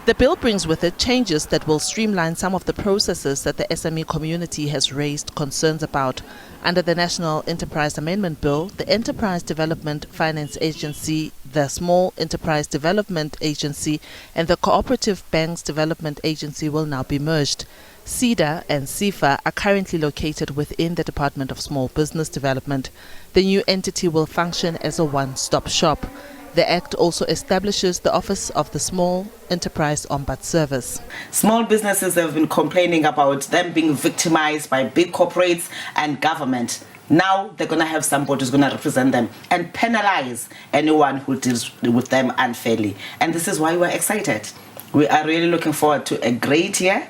The bill brings with it changes that will streamline some of the processes that the SME community has raised concerns about. Under the National Enterprise Amendment Bill, the Enterprise Development Finance Agency, the Small Enterprise Development Agency, and the Cooperative Banks Development Agency will now be merged. CEDA and CIFA are currently located within the Department of Small Business Development. The new entity will function as a one-stop shop. The Act also establishes the Office of the Small Enterprise Ombud Service. Small businesses have been complaining about them being victimized by big corporates and government. Now they're going to have somebody who's going to represent them and penalize anyone who deals with them unfairly. And this is why we're excited. We are really looking forward to a great year.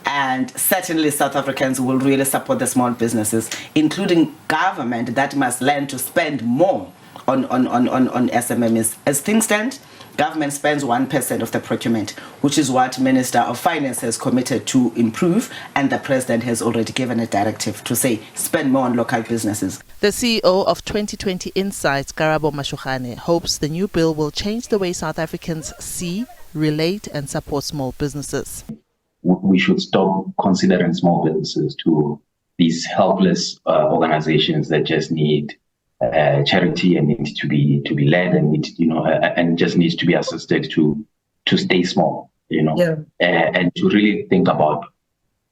And certainly South Africans will really support the small businesses, including government that must learn to spend more on SMMEs. As things stand, government spends 1% of the procurement, which is what Minister of Finance has committed to improve, and the President has already given a directive to say spend more on local businesses. The CEO of 2020 Insights, Karabo Mashukhane, hopes the new bill will change the way South Africans see, relate and support small businesses. We should stop considering small businesses to these helpless organizations that just need charity and need to be led and need and just needs to be assisted to stay small, and to really think about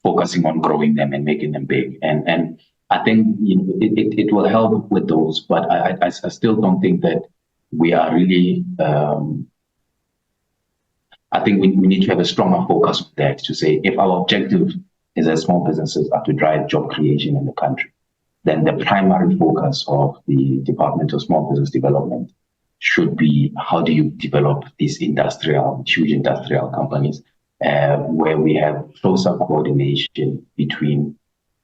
focusing on growing them and making them big. And I think it will help with those, but I still don't think that we are really. I think we need to have a stronger focus on that, to say if our objective is as small businesses are to drive job creation in the country, then the primary focus of the Department of Small Business Development should be how do you develop these huge industrial companies, where we have closer coordination between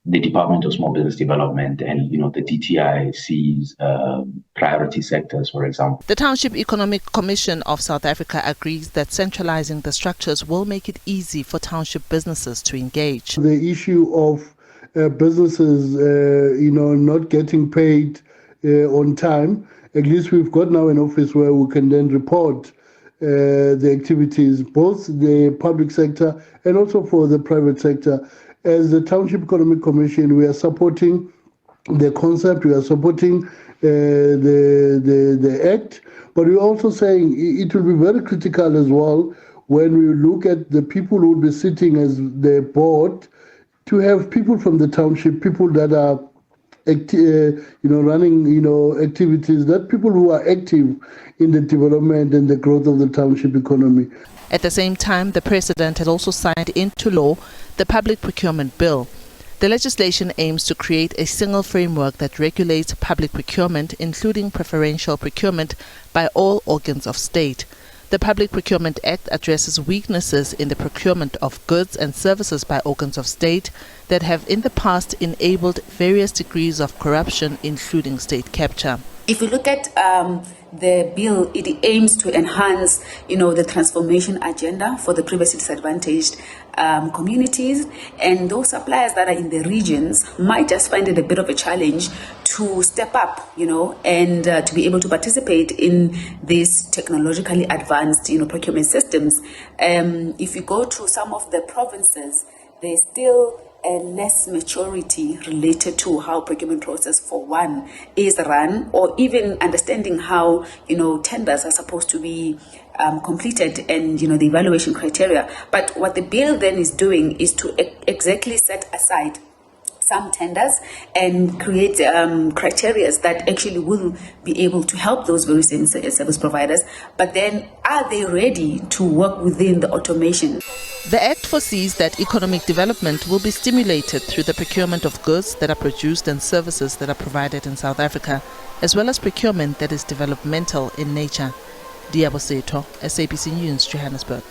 the Department of Small Business Development and the DTIC's priority sectors, for example. The Township Economic Commission of South Africa agrees that centralizing the structures will make it easy for township businesses to engage. The issue of businesses, not getting paid on time. At least we've got now an office where we can then report the activities, both the public sector and also for the private sector. As the Township Economic Commission, we are supporting the concept, we are supporting the Act, but we're also saying it will be very critical as well when we look at the people who will be sitting as the board, to have people from the township, people that are running activities, that people who are active in the development and the growth of the township economy. At the same time, the President had also signed into law the Public Procurement Bill. The legislation aims to create a single framework that regulates public procurement, including preferential procurement by all organs of state. The Public Procurement Act addresses weaknesses in the procurement of goods and services by organs of state that have in the past enabled various degrees of corruption, including state capture. If you look at the bill, it aims to enhance, the transformation agenda for the previously disadvantaged communities, and those suppliers that are in the regions might just find it a bit of a challenge to step up, and to be able to participate in these technologically advanced, procurement systems. If you go to some of the provinces, there's still a less maturity related to how procurement process for one is run, or even understanding how tenders are supposed to be completed and the evaluation criteria. But what the bill then is doing is to exactly set aside some tenders and create criteria that actually will be able to help those very same service providers. But then, are they ready to work within the automation? The Act foresees that economic development will be stimulated through the procurement of goods that are produced and services that are provided in South Africa, as well as procurement that is developmental in nature. Diabo Seto, SABC News, Johannesburg.